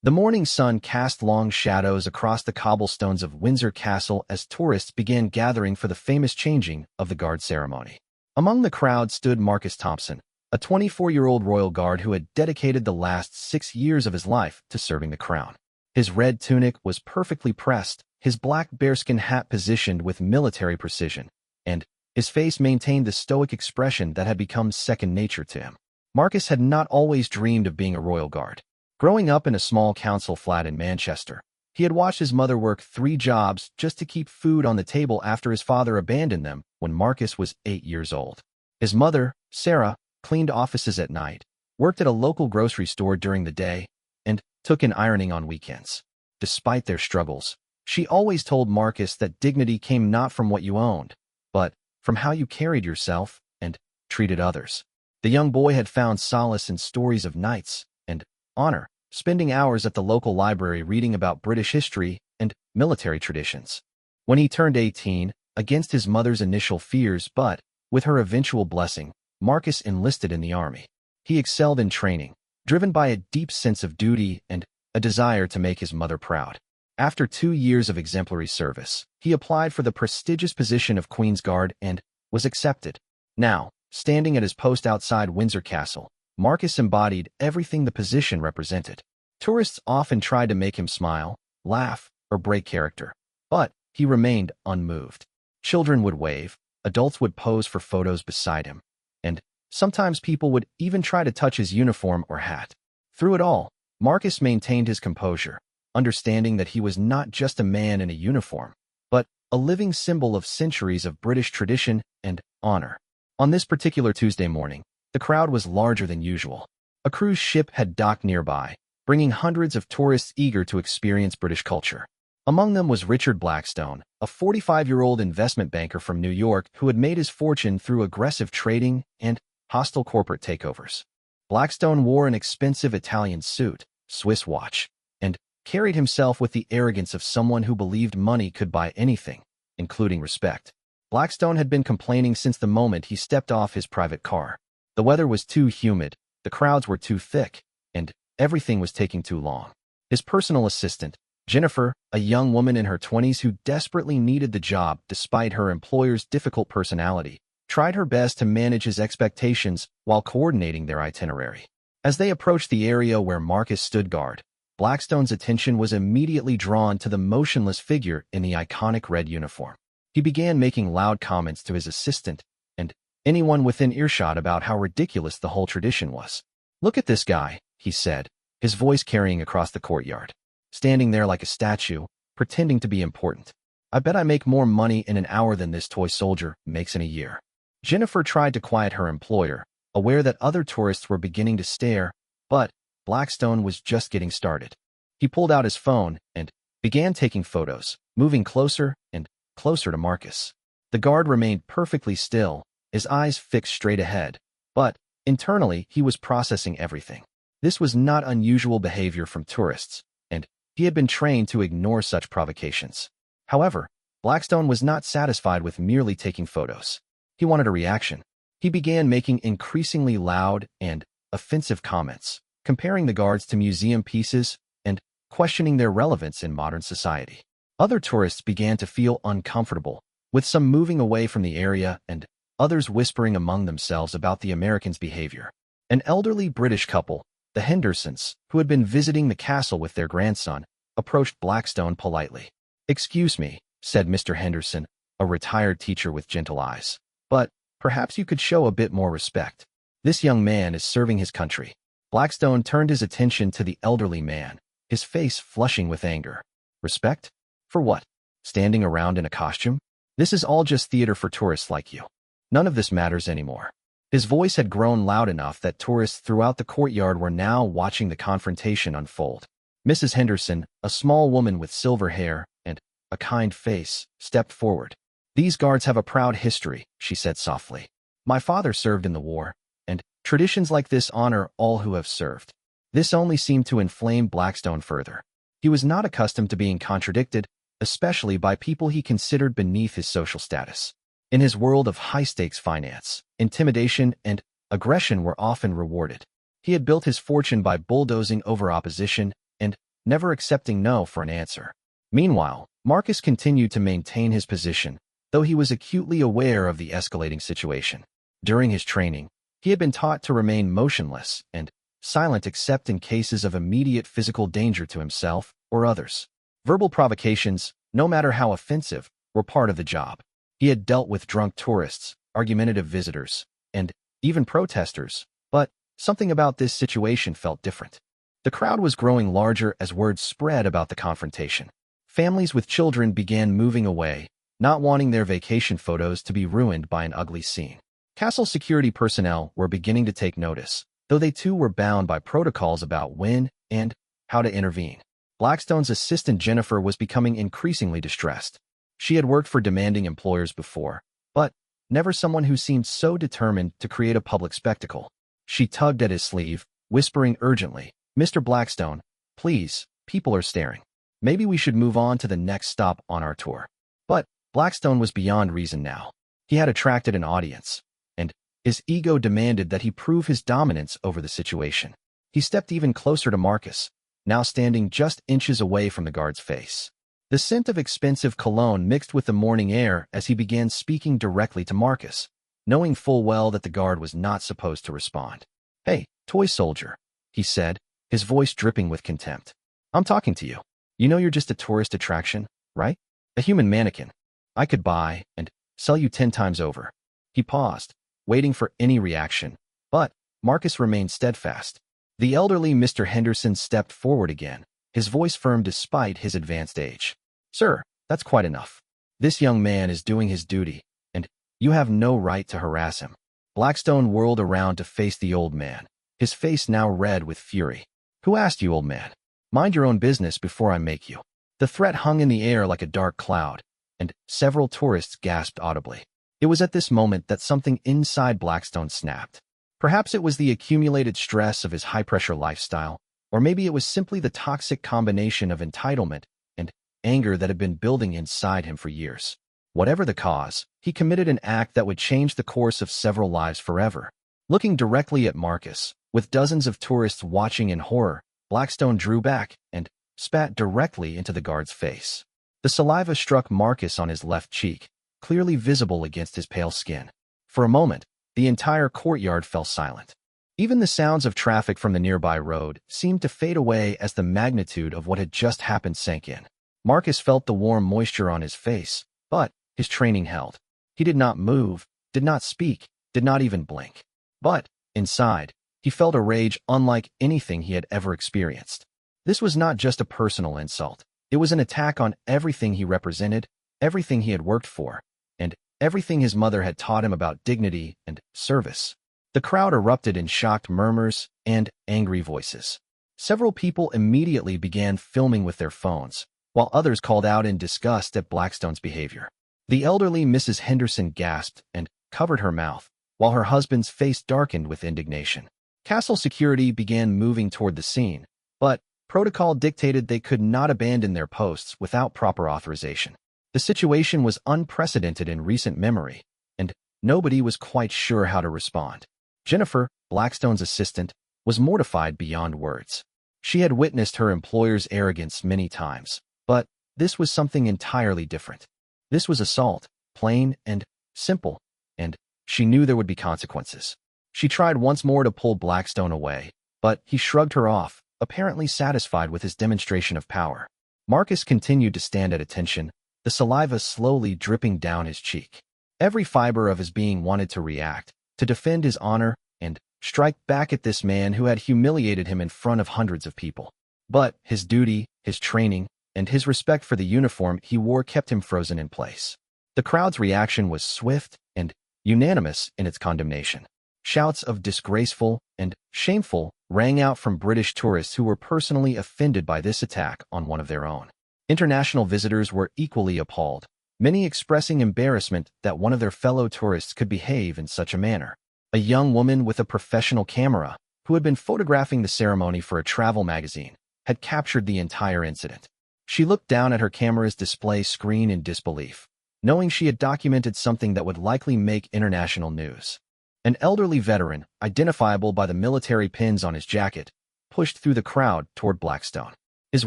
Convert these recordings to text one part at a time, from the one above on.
The morning sun cast long shadows across the cobblestones of Windsor Castle as tourists began gathering for the famous changing of the guard ceremony. Among the crowd stood Marcus Thompson, a 24-year-old royal guard who had dedicated the last 6 years of his life to serving the crown. His red tunic was perfectly pressed, his black bearskin hat positioned with military precision, and his face maintained the stoic expression that had become second nature to him. Marcus had not always dreamed of being a royal guard. Growing up in a small council flat in Manchester, he had watched his mother work 3 jobs just to keep food on the table after his father abandoned them when Marcus was 8 years old. His mother, Sarah, cleaned offices at night, worked at a local grocery store during the day, and took in ironing on weekends. Despite their struggles, she always told Marcus that dignity came not from what you owned, but from how you carried yourself and treated others. The young boy had found solace in stories of knights and honor, spending hours at the local library reading about British history and military traditions. When he turned 18, against his mother's initial fears but with her eventual blessing, Marcus enlisted in the army. He excelled in training, driven by a deep sense of duty and a desire to make his mother proud. After 2 years of exemplary service, he applied for the prestigious position of Queen's Guard and was accepted. Now, standing at his post outside Windsor Castle, Marcus embodied everything the position represented. Tourists often tried to make him smile, laugh, or break character, but he remained unmoved. Children would wave, adults would pose for photos beside him, and sometimes people would even try to touch his uniform or hat. Through it all, Marcus maintained his composure, understanding that he was not just a man in a uniform, but a living symbol of centuries of British tradition and honor. On this particular Tuesday morning, the crowd was larger than usual. A cruise ship had docked nearby, bringing hundreds of tourists eager to experience British culture. Among them was Richard Blackstone, a 45-year-old investment banker from New York who had made his fortune through aggressive trading and hostile corporate takeovers. Blackstone wore an expensive Italian suit, Swiss watch, and carried himself with the arrogance of someone who believed money could buy anything, including respect. Blackstone had been complaining since the moment he stepped off his private car. The weather was too humid, the crowds were too thick, and everything was taking too long. His personal assistant, Jennifer, a young woman in her 20s who desperately needed the job despite her employer's difficult personality, tried her best to manage his expectations while coordinating their itinerary. As they approached the area where Marcus stood guard, Blackstone's attention was immediately drawn to the motionless figure in the iconic red uniform. He began making loud comments to his assistant and anyone within earshot about how ridiculous the whole tradition was. "Look at this guy," he said, his voice carrying across the courtyard, standing there like a statue, pretending to be important. "I bet I make more money in an hour than this toy soldier makes in a year." Jennifer tried to quiet her employer, aware that other tourists were beginning to stare, but Blackstone was just getting started. He pulled out his phone and began taking photos, moving closer and closer to Marcus. The guard remained perfectly still, his eyes fixed straight ahead, but internally he was processing everything. This was not unusual behavior from tourists, and he had been trained to ignore such provocations. However, Blackstone was not satisfied with merely taking photos. He wanted a reaction. He began making increasingly loud and offensive comments, comparing the guards to museum pieces and questioning their relevance in modern society. Other tourists began to feel uncomfortable, with some moving away from the area and others whispering among themselves about the Americans' behavior. An elderly British couple, the Hendersons, who had been visiting the castle with their grandson, approached Blackstone politely. "Excuse me," said Mr. Henderson, a retired teacher with gentle eyes, "but perhaps you could show a bit more respect. This young man is serving his country." Blackstone turned his attention to the elderly man, his face flushing with anger. "Respect? For what? Standing around in a costume? This is all just theater for tourists like you. None of this matters anymore." His voice had grown loud enough that tourists throughout the courtyard were now watching the confrontation unfold. Mrs. Henderson, a small woman with silver hair and a kind face, stepped forward. "These guards have a proud history," she said softly. "My father served in the war, and traditions like this honor all who have served." This only seemed to inflame Blackstone further. He was not accustomed to being contradicted, especially by people he considered beneath his social status. In his world of high-stakes finance, intimidation and aggression were often rewarded. He had built his fortune by bulldozing over opposition and never accepting no for an answer. Meanwhile, Marcus continued to maintain his position, though he was acutely aware of the escalating situation. During his training, he had been taught to remain motionless and silent except in cases of immediate physical danger to himself or others. Verbal provocations, no matter how offensive, were part of the job. He had dealt with drunk tourists, argumentative visitors, and even protesters, but something about this situation felt different. The crowd was growing larger as word spread about the confrontation. Families with children began moving away, not wanting their vacation photos to be ruined by an ugly scene. Castle security personnel were beginning to take notice, though they too were bound by protocols about when and how to intervene. Blackstone's assistant Jennifer was becoming increasingly distressed. She had worked for demanding employers before, but never someone who seemed so determined to create a public spectacle. She tugged at his sleeve, whispering urgently, "Mr. Blackstone, please, people are staring. Maybe we should move on to the next stop on our tour." But Blackstone was beyond reason now. He had attracted an audience, and his ego demanded that he prove his dominance over the situation. He stepped even closer to Marcus, now standing just inches away from the guard's face. The scent of expensive cologne mixed with the morning air as he began speaking directly to Marcus, knowing full well that the guard was not supposed to respond. "Hey, toy soldier," he said, his voice dripping with contempt. "I'm talking to you. You know you're just a tourist attraction, right? A human mannequin. I could buy and sell you 10 times over." He paused, waiting for any reaction, but Marcus remained steadfast. The elderly Mr. Henderson stepped forward again, his voice firm despite his advanced age. "Sir, that's quite enough. This young man is doing his duty, and you have no right to harass him." Blackstone whirled around to face the old man, his face now red with fury. "Who asked you, old man? Mind your own business before I make you." The threat hung in the air like a dark cloud, and several tourists gasped audibly. It was at this moment that something inside Blackstone snapped. Perhaps it was the accumulated stress of his high-pressure lifestyle, or maybe it was simply the toxic combination of entitlement and anger that had been building inside him for years. Whatever the cause, he committed an act that would change the course of several lives forever. Looking directly at Marcus, with dozens of tourists watching in horror, Blackstone drew back and spat directly into the guard's face. The saliva struck Marcus on his left cheek, clearly visible against his pale skin. For a moment, the entire courtyard fell silent. Even the sounds of traffic from the nearby road seemed to fade away as the magnitude of what had just happened sank in. Marcus felt the warm moisture on his face, but his training held. He did not move, did not speak, did not even blink. But, inside, he felt a rage unlike anything he had ever experienced. This was not just a personal insult. It was an attack on everything he represented, everything he had worked for, and everything his mother had taught him about dignity and service. The crowd erupted in shocked murmurs and angry voices. Several people immediately began filming with their phones, while others called out in disgust at Blackstone's behavior. The elderly Mrs. Henderson gasped and covered her mouth, while her husband's face darkened with indignation. Castle security began moving toward the scene, but protocol dictated they could not abandon their posts without proper authorization. The situation was unprecedented in recent memory, and nobody was quite sure how to respond. Jennifer, Blackstone's assistant, was mortified beyond words. She had witnessed her employer's arrogance many times, but this was something entirely different. This was assault, plain and simple, and she knew there would be consequences. She tried once more to pull Blackstone away, but he shrugged her off, apparently satisfied with his demonstration of power. Marcus continued to stand at attention, the saliva slowly dripping down his cheek. Every fiber of his being wanted to react, to defend his honor, and strike back at this man who had humiliated him in front of hundreds of people. But his duty, his training, and his respect for the uniform he wore kept him frozen in place. The crowd's reaction was swift and unanimous in its condemnation. Shouts of disgraceful and shameful rang out from British tourists who were personally offended by this attack on one of their own. International visitors were equally appalled, many expressing embarrassment that one of their fellow tourists could behave in such a manner. A young woman with a professional camera, who had been photographing the ceremony for a travel magazine, had captured the entire incident. She looked down at her camera's display screen in disbelief, knowing she had documented something that would likely make international news. An elderly veteran, identifiable by the military pins on his jacket, pushed through the crowd toward Blackstone. His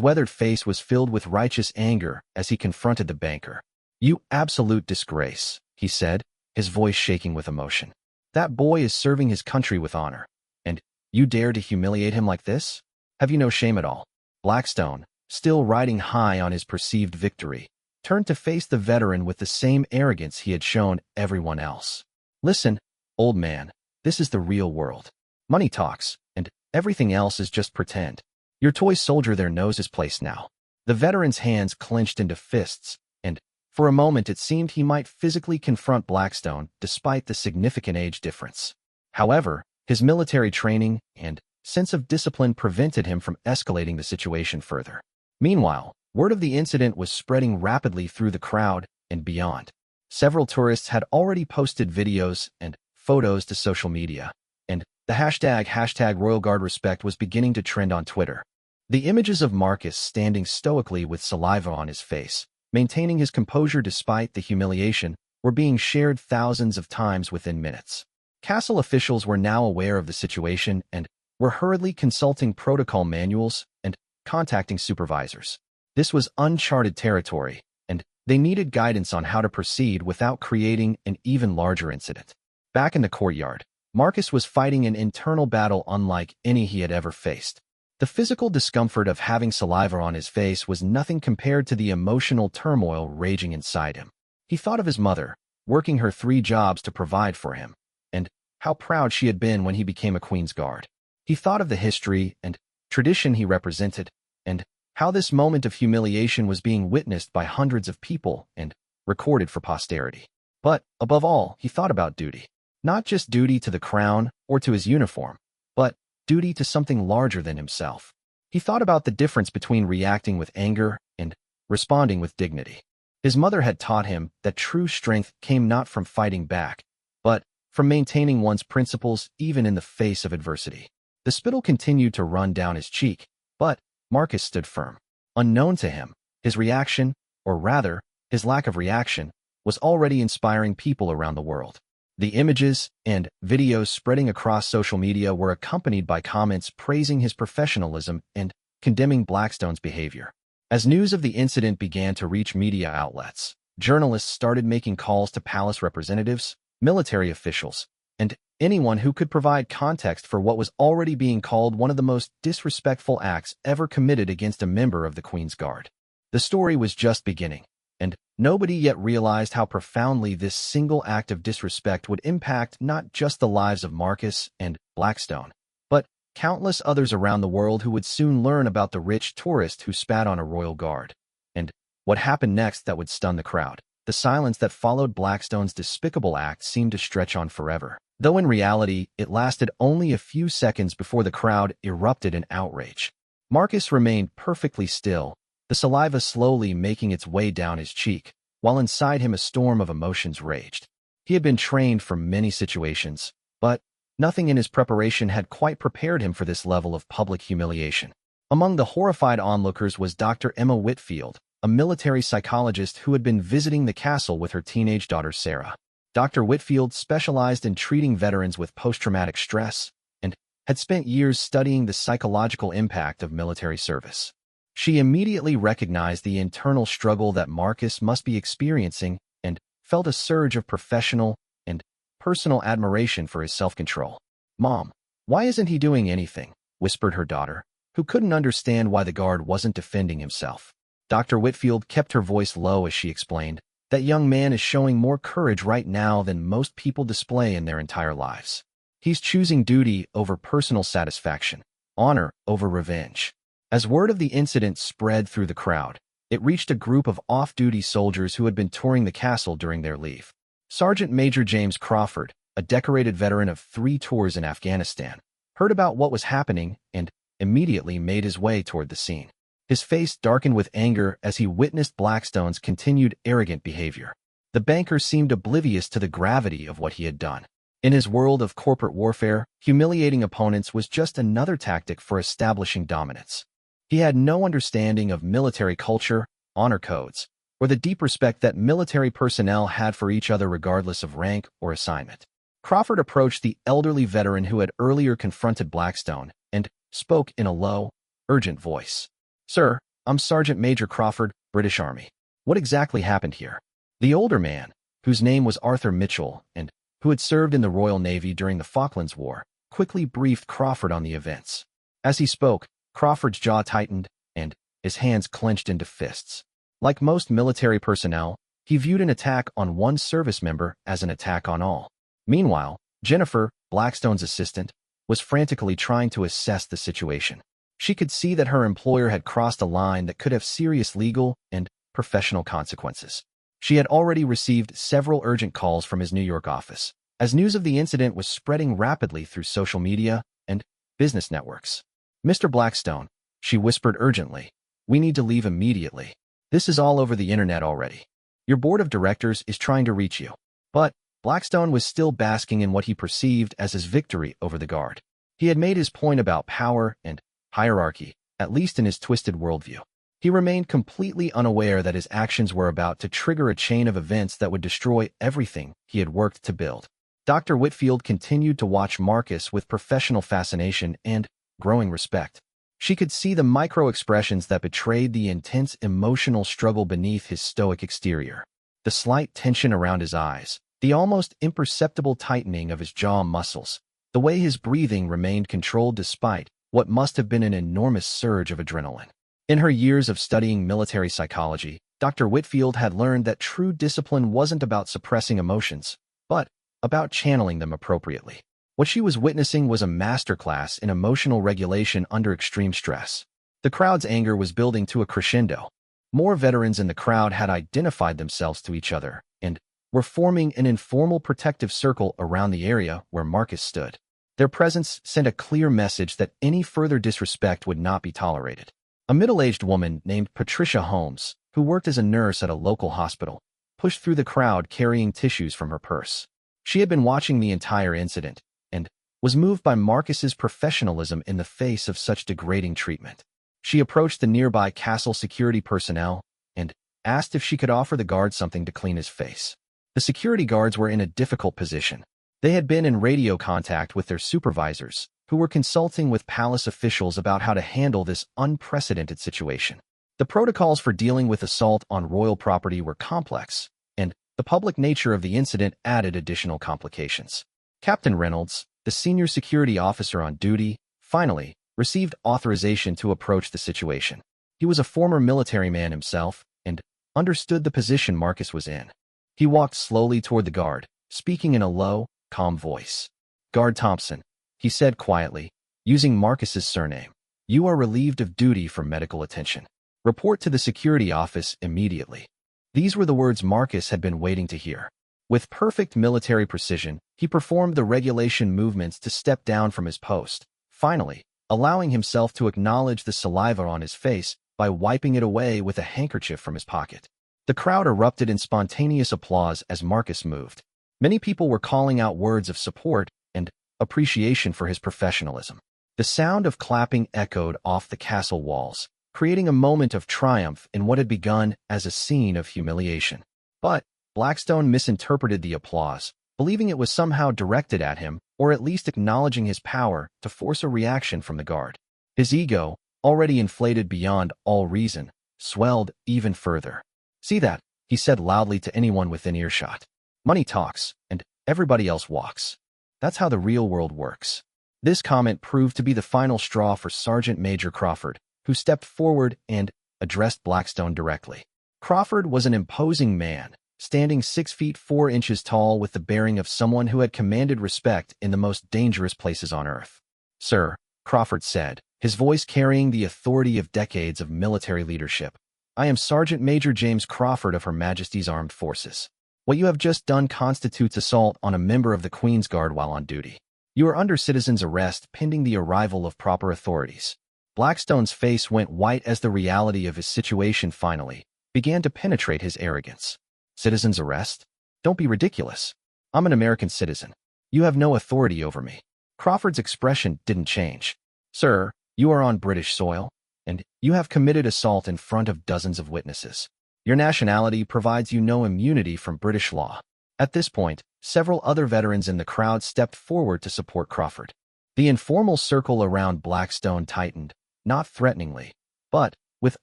weathered face was filled with righteous anger as he confronted the banker. "You absolute disgrace," he said, his voice shaking with emotion. "That boy is serving his country with honor, and you dare to humiliate him like this? Have you no shame at all?" Blackstone, still riding high on his perceived victory, turned to face the veteran with the same arrogance he had shown everyone else. "Listen, old man, this is the real world. Money talks, and everything else is just pretend. Your toy soldier there knows his place now." The veteran's hands clenched into fists, and for a moment it seemed he might physically confront Blackstone despite the significant age difference. However, his military training and sense of discipline prevented him from escalating the situation further. Meanwhile, word of the incident was spreading rapidly through the crowd and beyond. Several tourists had already posted videos and photos to social media, and the hashtag Royal Guard Respect was beginning to trend on Twitter. The images of Marcus standing stoically with saliva on his face, maintaining his composure despite the humiliation, were being shared thousands of times within minutes. Castle officials were now aware of the situation and were hurriedly consulting protocol manuals and contacting supervisors. This was uncharted territory, and they needed guidance on how to proceed without creating an even larger incident. Back in the courtyard, Marcus was fighting an internal battle unlike any he had ever faced. The physical discomfort of having saliva on his face was nothing compared to the emotional turmoil raging inside him. He thought of his mother, working her 3 jobs to provide for him, and how proud she had been when he became a Queen's Guard. He thought of the history and tradition he represented, and how this moment of humiliation was being witnessed by hundreds of people and recorded for posterity. But, above all, he thought about duty. Not just duty to the crown or to his uniform, but duty to something larger than himself. He thought about the difference between reacting with anger and responding with dignity. His mother had taught him that true strength came not from fighting back, but from maintaining one's principles even in the face of adversity. The spittle continued to run down his cheek, but Marcus stood firm. Unknown to him, his reaction, or rather, his lack of reaction, was already inspiring people around the world. The images and videos spreading across social media were accompanied by comments praising his professionalism and condemning Blackstone's behavior. As news of the incident began to reach media outlets, journalists started making calls to palace representatives, military officials, and anyone who could provide context for what was already being called one of the most disrespectful acts ever committed against a member of the Queen's Guard. The story was just beginning, and nobody yet realized how profoundly this single act of disrespect would impact not just the lives of Marcus and Blackstone, but countless others around the world who would soon learn about the rich tourist who spat on a royal guard, and what happened next that would stun the crowd. The silence that followed Blackstone's despicable act seemed to stretch on forever, though in reality it lasted only a few seconds before the crowd erupted in outrage. Marcus remained perfectly still, the saliva slowly making its way down his cheek, while inside him a storm of emotions raged. He had been trained for many situations, but nothing in his preparation had quite prepared him for this level of public humiliation. Among the horrified onlookers was Dr. Emma Whitfield, a military psychologist who had been visiting the castle with her teenage daughter Sarah. Dr. Whitfield specialized in treating veterans with post-traumatic stress and had spent years studying the psychological impact of military service. She immediately recognized the internal struggle that Marcus must be experiencing and felt a surge of professional and personal admiration for his self-control. "Mom, why isn't he doing anything?" whispered her daughter, who couldn't understand why the guard wasn't defending himself. Dr. Whitfield kept her voice low as she explained, "That young man is showing more courage right now than most people display in their entire lives. He's choosing duty over personal satisfaction, honor over revenge." As word of the incident spread through the crowd, it reached a group of off-duty soldiers who had been touring the castle during their leave. Sergeant Major James Crawford, a decorated veteran of 3 tours in Afghanistan, heard about what was happening and immediately made his way toward the scene. His face darkened with anger as he witnessed Blackstone's continued arrogant behavior. The banker seemed oblivious to the gravity of what he had done. In his world of corporate warfare, humiliating opponents was just another tactic for establishing dominance. He had no understanding of military culture, honor codes, or the deep respect that military personnel had for each other regardless of rank or assignment. Crawford approached the elderly veteran who had earlier confronted Blackstone and spoke in a low, urgent voice. Sir, I'm Sergeant Major Crawford, British Army. What exactly happened here? The older man, whose name was Arthur Mitchell and who had served in the Royal Navy during the Falklands War, quickly briefed Crawford on the events. As he spoke, Crawford's jaw tightened and his hands clenched into fists. Like most military personnel, he viewed an attack on one service member as an attack on all. Meanwhile, Jennifer, Blackstone's assistant, was frantically trying to assess the situation. She could see that her employer had crossed a line that could have serious legal and professional consequences. She had already received several urgent calls from his New York office, as news of the incident was spreading rapidly through social media and business networks. Mr. Blackstone, she whispered urgently, we need to leave immediately. This is all over the internet already. Your board of directors is trying to reach you. But Blackstone was still basking in what he perceived as his victory over the Guard. He had made his point about power and hierarchy, at least in his twisted worldview. He remained completely unaware that his actions were about to trigger a chain of events that would destroy everything he had worked to build. Dr. Whitfield continued to watch Marcus with professional fascination and growing respect. She could see the micro-expressions that betrayed the intense emotional struggle beneath his stoic exterior. The slight tension around his eyes, the almost imperceptible tightening of his jaw muscles, the way his breathing remained controlled despite what must have been an enormous surge of adrenaline. In her years of studying military psychology, Dr. Whitfield had learned that true discipline wasn't about suppressing emotions, but about channeling them appropriately. What she was witnessing was a masterclass in emotional regulation under extreme stress. The crowd's anger was building to a crescendo. More veterans in the crowd had identified themselves to each other and were forming an informal protective circle around the area where Marcus stood. Their presence sent a clear message that any further disrespect would not be tolerated. A middle-aged woman named Patricia Holmes, who worked as a nurse at a local hospital, pushed through the crowd carrying tissues from her purse. She had been watching the entire incident and was moved by Marcus's professionalism in the face of such degrading treatment. She approached the nearby castle security personnel and asked if she could offer the guard something to clean his face. The security guards were in a difficult position. They had been in radio contact with their supervisors, who were consulting with palace officials about how to handle this unprecedented situation. The protocols for dealing with assault on royal property were complex, and the public nature of the incident added additional complications. Captain Reynolds, the senior security officer on duty, finally received authorization to approach the situation. He was a former military man himself and understood the position Marcus was in. He walked slowly toward the guard, speaking in a low, calm voice. "Guard Thompson," he said quietly, using Marcus's surname. "You are relieved of duty for medical attention. Report to the security office immediately." These were the words Marcus had been waiting to hear. With perfect military precision, he performed the regulation movements to step down from his post, finally, allowing himself to acknowledge the saliva on his face by wiping it away with a handkerchief from his pocket. The crowd erupted in spontaneous applause as Marcus moved. Many people were calling out words of support and appreciation for his professionalism. The sound of clapping echoed off the castle walls, creating a moment of triumph in what had begun as a scene of humiliation. But Blackstone misinterpreted the applause, believing it was somehow directed at him, or at least acknowledging his power to force a reaction from the guard. His ego, already inflated beyond all reason, swelled even further. "See that?" he said loudly to anyone within earshot. "Money talks, and everybody else walks. That's how the real world works." This comment proved to be the final straw for Sergeant Major Crawford, who stepped forward and addressed Blackstone directly. Crawford was an imposing man, standing 6 feet 4 inches tall with the bearing of someone who had commanded respect in the most dangerous places on earth. "Sir," Crawford said, his voice carrying the authority of decades of military leadership, "I am Sergeant Major James Crawford of Her Majesty's Armed Forces. What you have just done constitutes assault on a member of the Queen's Guard while on duty. You are under citizen's arrest pending the arrival of proper authorities." Blackstone's face went white as the reality of his situation finally began to penetrate his arrogance. "Citizen's arrest? Don't be ridiculous. I'm an American citizen. You have no authority over me." Crawford's expression didn't change. "Sir, you are on British soil, and you have committed assault in front of dozens of witnesses. Your nationality provides you no immunity from British law." At this point, several other veterans in the crowd stepped forward to support Crawford. The informal circle around Blackstone tightened, not threateningly, but with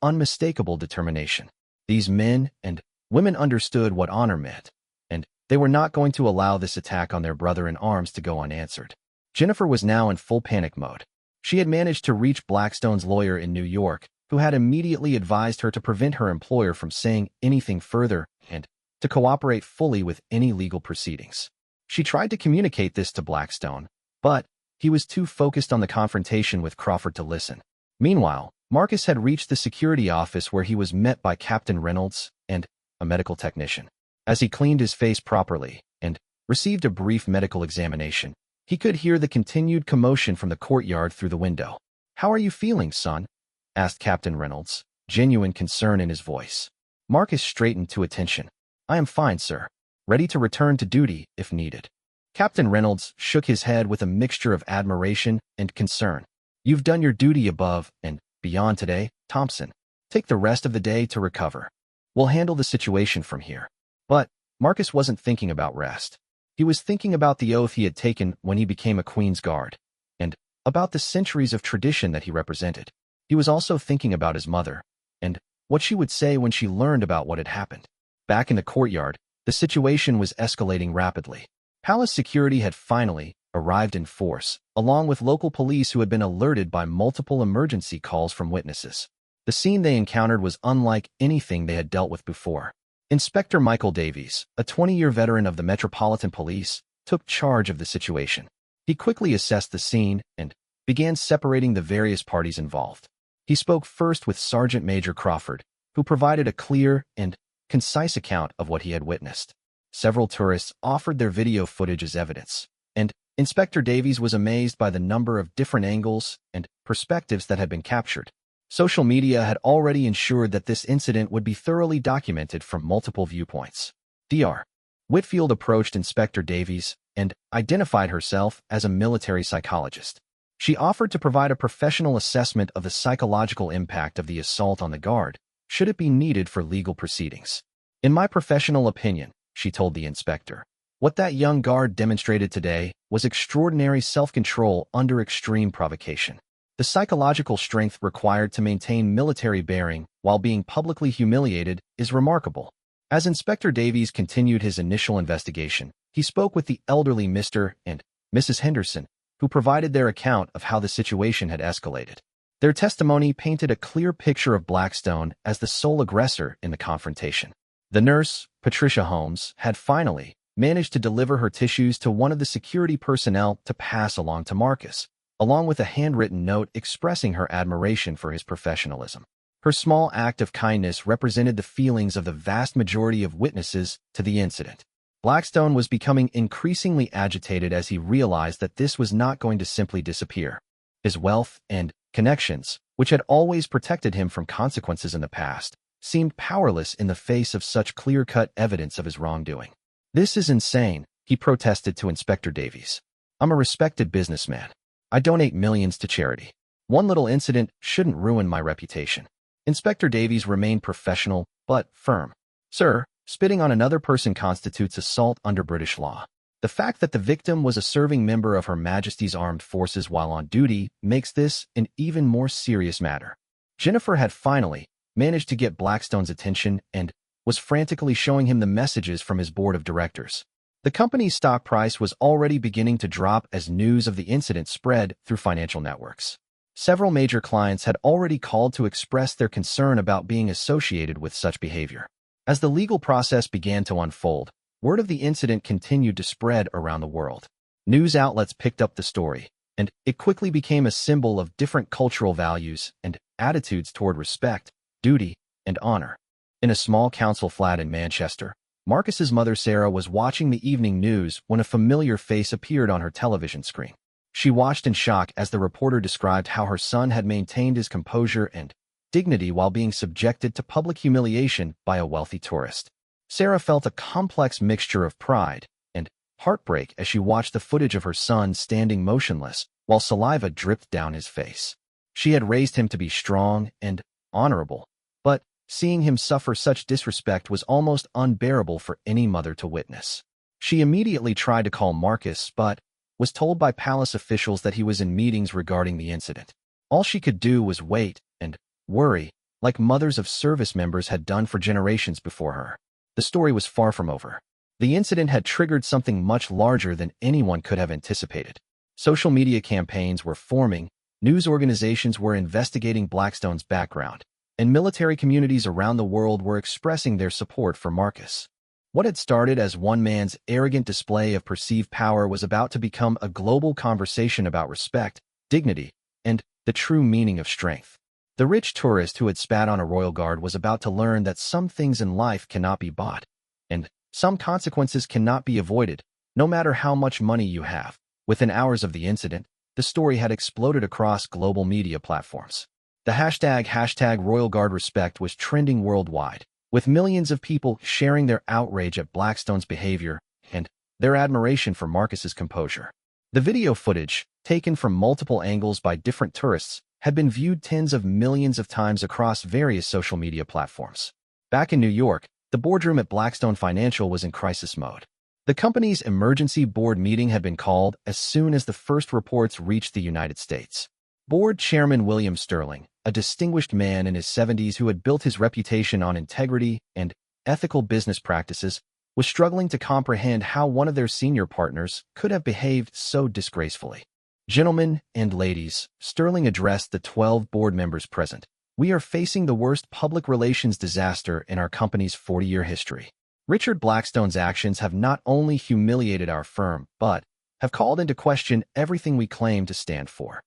unmistakable determination. These men and women understood what honor meant, and they were not going to allow this attack on their brother-in-arms to go unanswered. Jennifer was now in full panic mode. She had managed to reach Blackstone's lawyer in New York, who had immediately advised her to prevent her employer from saying anything further and to cooperate fully with any legal proceedings. She tried to communicate this to Blackstone, but he was too focused on the confrontation with Crawford to listen. Meanwhile, Marcus had reached the security office where he was met by Captain Reynolds and a medical technician. As he cleaned his face properly and received a brief medical examination, he could hear the continued commotion from the courtyard through the window. "How are you feeling, son?" asked Captain Reynolds, genuine concern in his voice. Marcus straightened to attention. "I am fine, sir. Ready to return to duty if needed." Captain Reynolds shook his head with a mixture of admiration and concern. "You've done your duty above and beyond today, Thompson. Take the rest of the day to recover. We'll handle the situation from here." But Marcus wasn't thinking about rest. He was thinking about the oath he had taken when he became a Queen's Guard, and about the centuries of tradition that he represented. He was also thinking about his mother, and what she would say when she learned about what had happened. Back in the courtyard, the situation was escalating rapidly. Palace security had finally arrived in force, along with local police who had been alerted by multiple emergency calls from witnesses. The scene they encountered was unlike anything they had dealt with before. Inspector Michael Davies, a 20-year veteran of the Metropolitan Police, took charge of the situation. He quickly assessed the scene and began separating the various parties involved. He spoke first with Sergeant Major Crawford, who provided a clear and concise account of what he had witnessed. Several tourists offered their video footage as evidence, and Inspector Davies was amazed by the number of different angles and perspectives that had been captured. Social media had already ensured that this incident would be thoroughly documented from multiple viewpoints. Dr. Whitfield approached Inspector Davies and identified herself as a military psychologist. She offered to provide a professional assessment of the psychological impact of the assault on the guard, should it be needed for legal proceedings. "In my professional opinion," she told the inspector, "what that young guard demonstrated today was extraordinary self-control under extreme provocation. The psychological strength required to maintain military bearing while being publicly humiliated is remarkable." As Inspector Davies continued his initial investigation, he spoke with the elderly Mr. and Mrs. Henderson, who provided their account of how the situation had escalated. Their testimony painted a clear picture of Blackstone as the sole aggressor in the confrontation. The nurse, Patricia Holmes, had finally managed to deliver her tissues to one of the security personnel to pass along to Marcus, along with a handwritten note expressing her admiration for his professionalism. Her small act of kindness represented the feelings of the vast majority of witnesses to the incident. Blackstone was becoming increasingly agitated as he realized that this was not going to simply disappear. His wealth and connections, which had always protected him from consequences in the past, seemed powerless in the face of such clear-cut evidence of his wrongdoing. "This is insane," he protested to Inspector Davies. "I'm a respected businessman. I donate millions to charity. One little incident shouldn't ruin my reputation." Inspector Davies remained professional but firm. "Sir, spitting on another person constitutes assault under British law. The fact that the victim was a serving member of Her Majesty's Armed Forces while on duty makes this an even more serious matter." Jennifer had finally managed to get Blackstone's attention and was frantically showing him the messages from his board of directors. The company's stock price was already beginning to drop as news of the incident spread through financial networks. Several major clients had already called to express their concern about being associated with such behavior. As the legal process began to unfold, word of the incident continued to spread around the world. News outlets picked up the story, and it quickly became a symbol of different cultural values and attitudes toward respect, duty, and honor. In a small council flat in Manchester, Marcus's mother Sarah was watching the evening news when a familiar face appeared on her television screen. She watched in shock as the reporter described how her son had maintained his composure and dignity while being subjected to public humiliation by a wealthy tourist. Sarah felt a complex mixture of pride and heartbreak as she watched the footage of her son standing motionless while saliva dripped down his face. She had raised him to be strong and honorable, but seeing him suffer such disrespect was almost unbearable for any mother to witness. She immediately tried to call Marcus, but was told by palace officials that he was in meetings regarding the incident. All she could do was wait and worry like mothers of service members had done for generations before her. The story was far from over. The incident had triggered something much larger than anyone could have anticipated. Social media campaigns were forming, news organizations were investigating Blackstone's background, and military communities around the world were expressing their support for Marcus. What had started as one man's arrogant display of perceived power was about to become a global conversation about respect, dignity, and the true meaning of strength. The rich tourist who had spat on a royal guard was about to learn that some things in life cannot be bought, and some consequences cannot be avoided, no matter how much money you have. Within hours of the incident, the story had exploded across global media platforms. The hashtag Royal Guard Respect was trending worldwide, with millions of people sharing their outrage at Blackstone's behavior and their admiration for Marcus's composure. The video footage, taken from multiple angles by different tourists, had been viewed tens of millions of times across various social media platforms. Back in New York, the boardroom at Blackstone Financial was in crisis mode. The company's emergency board meeting had been called as soon as the first reports reached the United States. Board Chairman William Sterling, a distinguished man in his 70s who had built his reputation on integrity and ethical business practices, was struggling to comprehend how one of their senior partners could have behaved so disgracefully. "Gentlemen and ladies," Sterling addressed the 12 board members present, "we are facing the worst public relations disaster in our company's 40-year history. Richard Blackstone's actions have not only humiliated our firm, but have called into question everything we claim to stand for."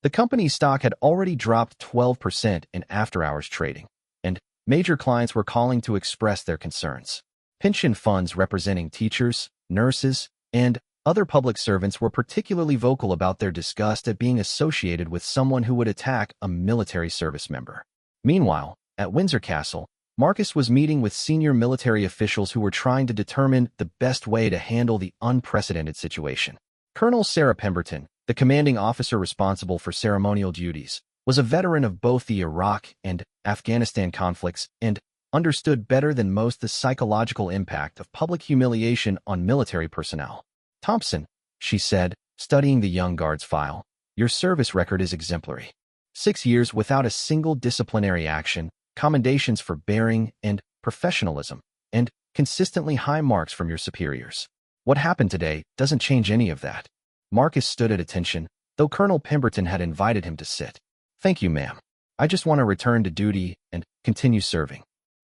The company's stock had already dropped 12% in after-hours trading, and major clients were calling to express their concerns. Pension funds representing teachers, nurses, and other public servants were particularly vocal about their disgust at being associated with someone who would attack a military service member. Meanwhile, at Windsor Castle, Marcus was meeting with senior military officials who were trying to determine the best way to handle the unprecedented situation. Colonel Sarah Pemberton, the commanding officer responsible for ceremonial duties, was a veteran of both the Iraq and Afghanistan conflicts and understood better than most the psychological impact of public humiliation on military personnel. "Thompson," she said, studying the young guard's file, "your service record is exemplary. 6 years without a single disciplinary action, commendations for bearing and professionalism, and consistently high marks from your superiors. What happened today doesn't change any of that." Marcus stood at attention, though Colonel Pemberton had invited him to sit. "Thank you, ma'am. I just want to return to duty and continue serving."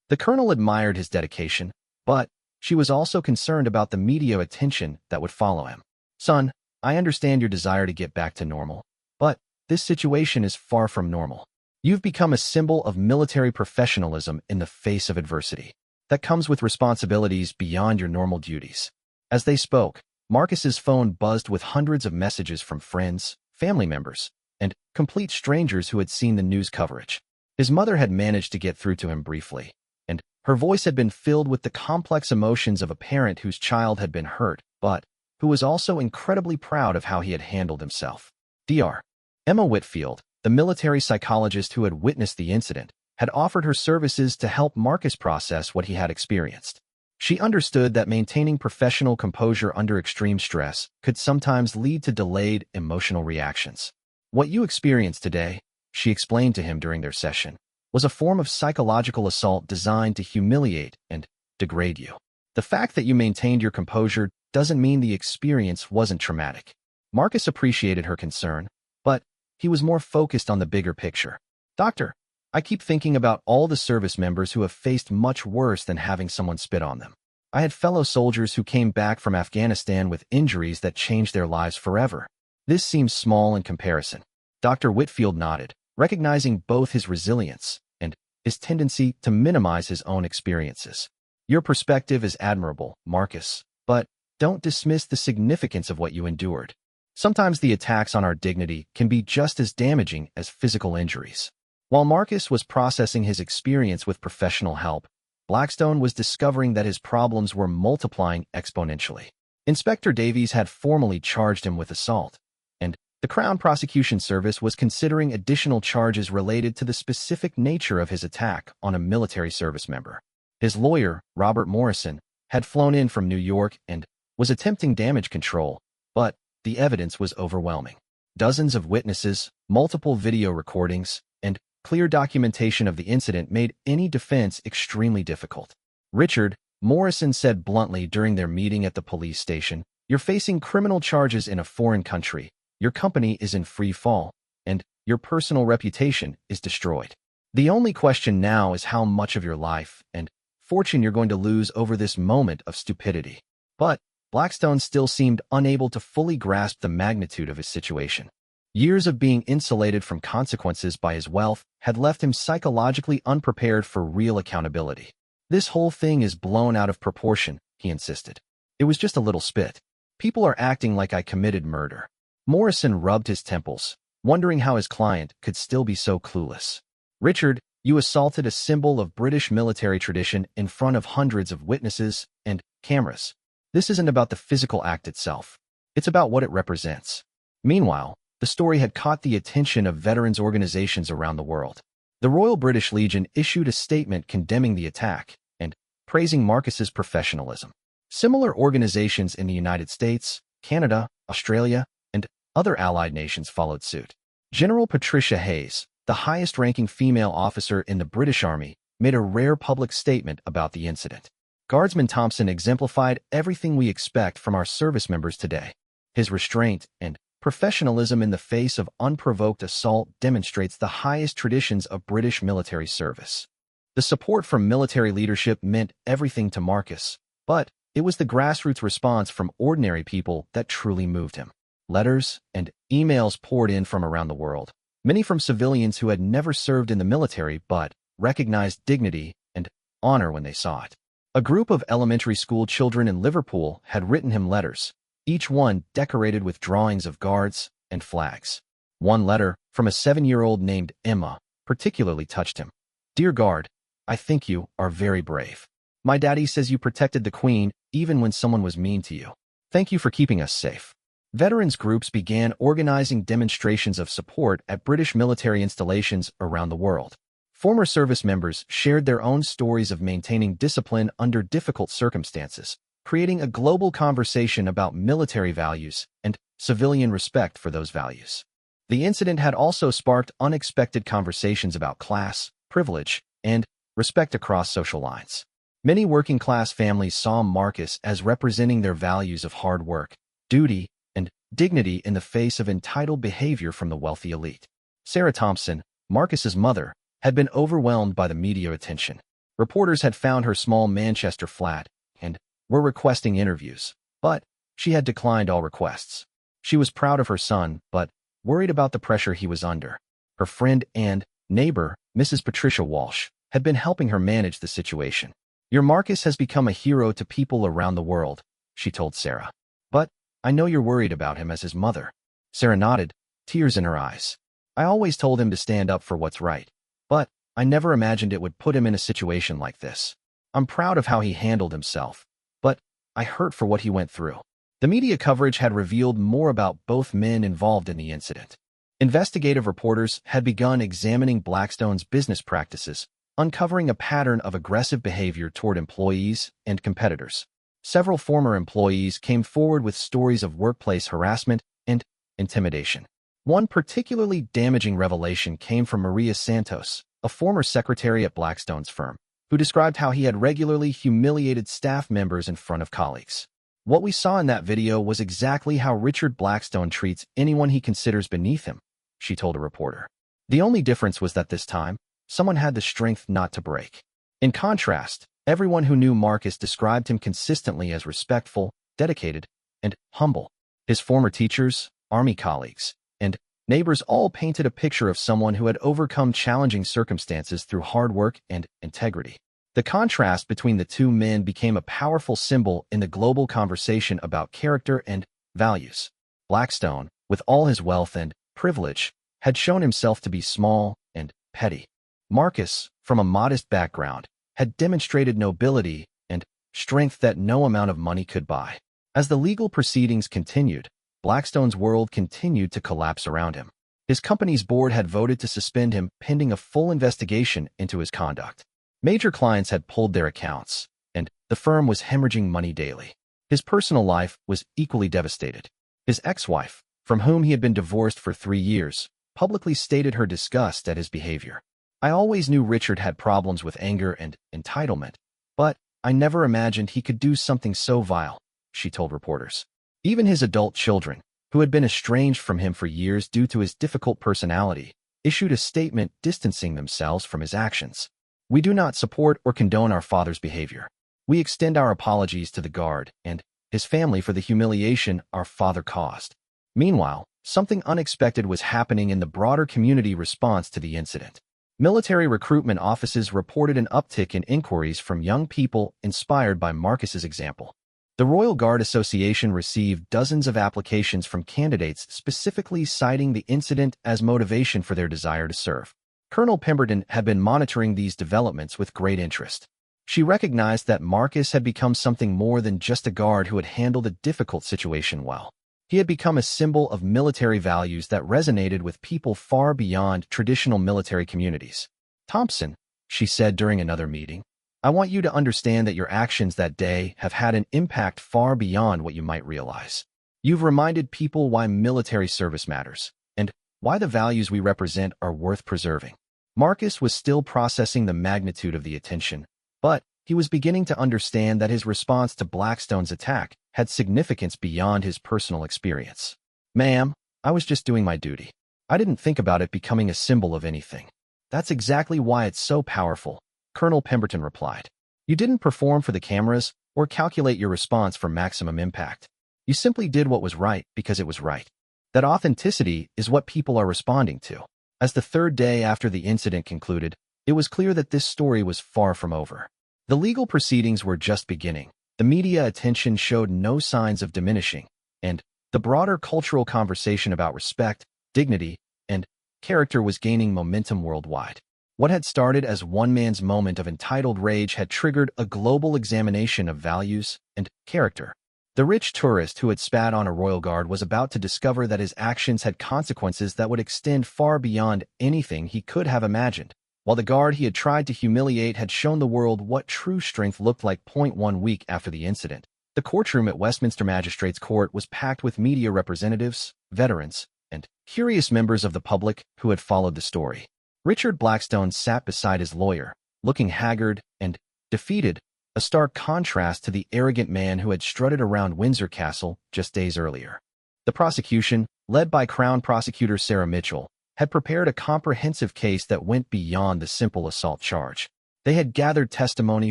The colonel admired his dedication, but she was also concerned about the media attention that would follow him. "Son, I understand your desire to get back to normal, but this situation is far from normal. You've become a symbol of military professionalism in the face of adversity. That comes with responsibilities beyond your normal duties." As they spoke, Marcus's phone buzzed with hundreds of messages from friends, family members, and complete strangers who had seen the news coverage. His mother had managed to get through to him briefly, and her voice had been filled with the complex emotions of a parent whose child had been hurt, but who was also incredibly proud of how he had handled himself. Dr. Emma Whitfield, the military psychologist who had witnessed the incident, had offered her services to help Marcus process what he had experienced. She understood that maintaining professional composure under extreme stress could sometimes lead to delayed emotional reactions. "What you experienced today," she explained to him during their session, "was a form of psychological assault designed to humiliate and degrade you. The fact that you maintained your composure doesn't mean the experience wasn't traumatic." Marcus appreciated her concern, but he was more focused on the bigger picture. "Doctor, I keep thinking about all the service members who have faced much worse than having someone spit on them. I had fellow soldiers who came back from Afghanistan with injuries that changed their lives forever. This seems small in comparison." Dr. Whitfield nodded, recognizing both his resilience and his tendency to minimize his own experiences. "Your perspective is admirable, Marcus, but don't dismiss the significance of what you endured. Sometimes the attacks on our dignity can be just as damaging as physical injuries." While Marcus was processing his experience with professional help, Blackstone was discovering that his problems were multiplying exponentially. Inspector Davies had formally charged him with assault, and the Crown Prosecution Service was considering additional charges related to the specific nature of his attack on a military service member. His lawyer, Robert Morrison, had flown in from New York and was attempting damage control, but the evidence was overwhelming. Dozens of witnesses, multiple video recordings, and clear documentation of the incident made any defense extremely difficult. Richard, Morrison said bluntly during their meeting at the police station, "You're facing criminal charges in a foreign country, your company is in free fall, and your personal reputation is destroyed. The only question now is how much of your life and fortune you're going to lose over this moment of stupidity." But Blackstone still seemed unable to fully grasp the magnitude of his situation. Years of being insulated from consequences by his wealth had left him psychologically unprepared for real accountability. "This whole thing is blown out of proportion," he insisted. "It was just a little spit. People are acting like I committed murder." Morrison rubbed his temples, wondering how his client could still be so clueless. "Richard, you assaulted a symbol of British military tradition in front of hundreds of witnesses and cameras. This isn't about the physical act itself. It's about what it represents." Meanwhile, the story had caught the attention of veterans organizations around the world. The Royal British Legion issued a statement condemning the attack and praising Marcus's professionalism. Similar organizations in the United States, Canada, Australia, and other allied nations followed suit. General Patricia Hayes, the highest-ranking female officer in the British Army, made a rare public statement about the incident. Guardsman Thompson exemplified everything we expect from our service members today. His restraint and professionalism in the face of unprovoked assault demonstrates the highest traditions of British military service. The support from military leadership meant everything to Marcus, but it was the grassroots response from ordinary people that truly moved him. Letters and emails poured in from around the world, many from civilians who had never served in the military but recognized dignity and honor when they saw it. A group of elementary school children in Liverpool had written him letters, each one decorated with drawings of guards and flags. One letter, from a 7-year-old named Emma, particularly touched him. "Dear Guard, I think you are very brave. My daddy says you protected the Queen even when someone was mean to you. Thank you for keeping us safe." Veterans groups began organizing demonstrations of support at British military installations around the world. Former service members shared their own stories of maintaining discipline under difficult circumstances, creating a global conversation about military values and civilian respect for those values. The incident had also sparked unexpected conversations about class, privilege, and respect across social lines. Many working-class families saw Marcus as representing their values of hard work, duty, and dignity in the face of entitled behavior from the wealthy elite. Sarah Thompson, Marcus's mother, had been overwhelmed by the media attention. Reporters had found her small Manchester flat and were requesting interviews, but she had declined all requests. She was proud of her son, but worried about the pressure he was under. Her friend and neighbor, Mrs. Patricia Walsh, had been helping her manage the situation. "Your Marcus has become a hero to people around the world," she told Sarah. "But I know you're worried about him as his mother." Sarah nodded, tears in her eyes. "I always told him to stand up for what's right, but I never imagined it would put him in a situation like this. I'm proud of how he handled himself, but I hurt for what he went through." The media coverage had revealed more about both men involved in the incident. Investigative reporters had begun examining Blackstone's business practices, uncovering a pattern of aggressive behavior toward employees and competitors. Several former employees came forward with stories of workplace harassment and intimidation. One particularly damaging revelation came from Maria Santos, a former secretary at Blackstone's firm, who described how he had regularly humiliated staff members in front of colleagues. "What we saw in that video was exactly how Richard Blackstone treats anyone he considers beneath him," she told a reporter. The only difference was that this time, someone had the strength not to break. In contrast, everyone who knew Marcus described him consistently as respectful, dedicated, and humble. His former teachers, army colleagues, and neighbors all painted a picture of someone who had overcome challenging circumstances through hard work and integrity. The contrast between the two men became a powerful symbol in the global conversation about character and values. Blackstone, with all his wealth and privilege, had shown himself to be small and petty. Marcus, from a modest background, had demonstrated nobility and strength that no amount of money could buy. As the legal proceedings continued, Blackstone's world continued to collapse around him. His company's board had voted to suspend him pending a full investigation into his conduct. Major clients had pulled their accounts, and the firm was hemorrhaging money daily. His personal life was equally devastated. His ex-wife, from whom he had been divorced for 3 years, publicly stated her disgust at his behavior. I always knew Richard had problems with anger and entitlement, but I never imagined he could do something so vile, she told reporters. Even his adult children, who had been estranged from him for years due to his difficult personality, issued a statement distancing themselves from his actions. We do not support or condone our father's behavior. We extend our apologies to the guard and his family for the humiliation our father caused. Meanwhile, something unexpected was happening in the broader community response to the incident. Military recruitment offices reported an uptick in inquiries from young people inspired by Marcus's example. The Royal Guard Association received dozens of applications from candidates specifically citing the incident as motivation for their desire to serve. Colonel Pemberton had been monitoring these developments with great interest. She recognized that Marcus had become something more than just a guard who had handled a difficult situation well. He had become a symbol of military values that resonated with people far beyond traditional military communities. Thompson, she said during another meeting, I want you to understand that your actions that day have had an impact far beyond what you might realize. You've reminded people why military service matters, and why the values we represent are worth preserving. Marcus was still processing the magnitude of the attention, but he was beginning to understand that his response to Blackstone's attack had significance beyond his personal experience. Ma'am, I was just doing my duty. I didn't think about it becoming a symbol of anything. That's exactly why it's so powerful, Colonel Pemberton replied. You didn't perform for the cameras or calculate your response for maximum impact. You simply did what was right because it was right. That authenticity is what people are responding to. As the third day after the incident concluded, it was clear that this story was far from over. The legal proceedings were just beginning. The media attention showed no signs of diminishing, and the broader cultural conversation about respect, dignity, and character was gaining momentum worldwide. What had started as one man's moment of entitled rage had triggered a global examination of values and character. The rich tourist who had spat on a royal guard was about to discover that his actions had consequences that would extend far beyond anything he could have imagined, while the guard he had tried to humiliate had shown the world what true strength looked like. 1 week after the incident, the courtroom at Westminster Magistrates Court was packed with media representatives, veterans, and curious members of the public who had followed the story. Richard Blackstone sat beside his lawyer, looking haggard and defeated, a stark contrast to the arrogant man who had strutted around Windsor Castle just days earlier. The prosecution, led by Crown Prosecutor Sarah Mitchell, had prepared a comprehensive case that went beyond the simple assault charge. They had gathered testimony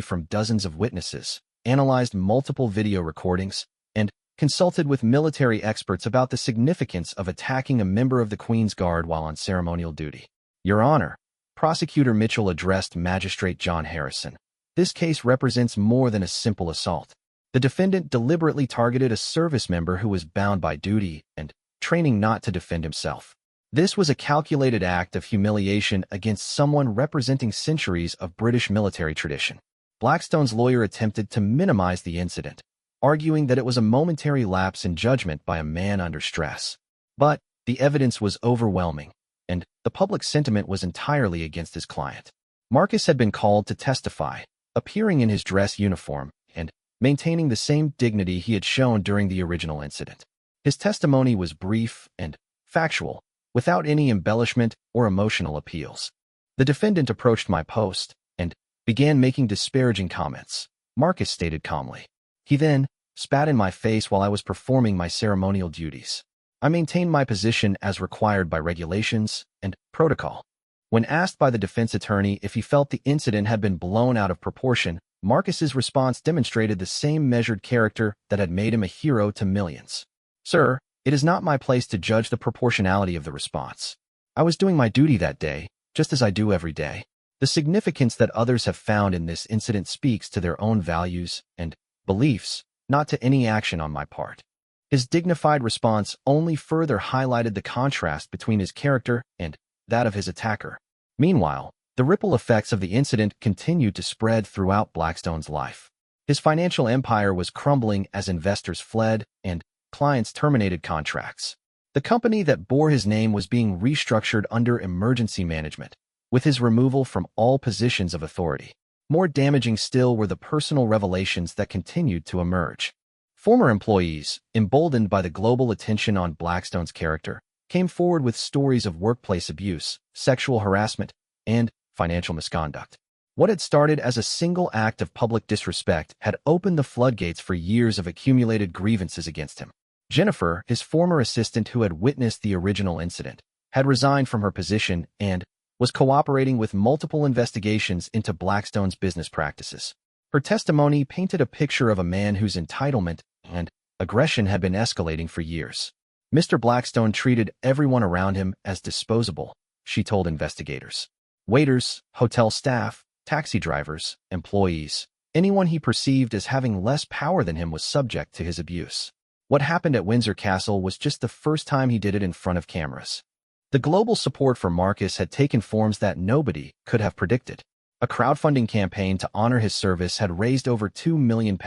from dozens of witnesses, analyzed multiple video recordings, and consulted with military experts about the significance of attacking a member of the Queen's Guard while on ceremonial duty. Your Honor, Prosecutor Mitchell addressed Magistrate John Harrison. This case represents more than a simple assault. The defendant deliberately targeted a service member who was bound by duty and training not to defend himself. This was a calculated act of humiliation against someone representing centuries of British military tradition. Blackstone's lawyer attempted to minimize the incident, arguing that it was a momentary lapse in judgment by a man under stress. But the evidence was overwhelming, and the public sentiment was entirely against his client. Marcus had been called to testify, appearing in his dress uniform and maintaining the same dignity he had shown during the original incident. His testimony was brief and factual, without any embellishment or emotional appeals. The defendant approached my post and began making disparaging comments, Marcus stated calmly. He then spat in my face while I was performing my ceremonial duties. I maintained my position as required by regulations and protocol. When asked by the defense attorney if he felt the incident had been blown out of proportion, Marcus's response demonstrated the same measured character that had made him a hero to millions. Sir, it is not my place to judge the proportionality of the response. I was doing my duty that day, just as I do every day. The significance that others have found in this incident speaks to their own values and beliefs, not to any action on my part. His dignified response only further highlighted the contrast between his character and that of his attacker. Meanwhile, the ripple effects of the incident continued to spread throughout Blackstone's life. His financial empire was crumbling as investors fled and clients terminated contracts. The company that bore his name was being restructured under emergency management, with his removal from all positions of authority. More damaging still were the personal revelations that continued to emerge. Former employees, emboldened by the global attention on Blackstone's character, came forward with stories of workplace abuse, sexual harassment, and financial misconduct. What had started as a single act of public disrespect had opened the floodgates for years of accumulated grievances against him. Jennifer, his former assistant who had witnessed the original incident, had resigned from her position and was cooperating with multiple investigations into Blackstone's business practices. Her testimony painted a picture of a man whose entitlement and aggression had been escalating for years. Mr. Blackstone treated everyone around him as disposable, she told investigators. Waiters, hotel staff, taxi drivers, employees, anyone he perceived as having less power than him was subject to his abuse. What happened at Windsor Castle was just the first time he did it in front of cameras. The global support for Marcus had taken forms that nobody could have predicted. A crowdfunding campaign to honor his service had raised over £2 million,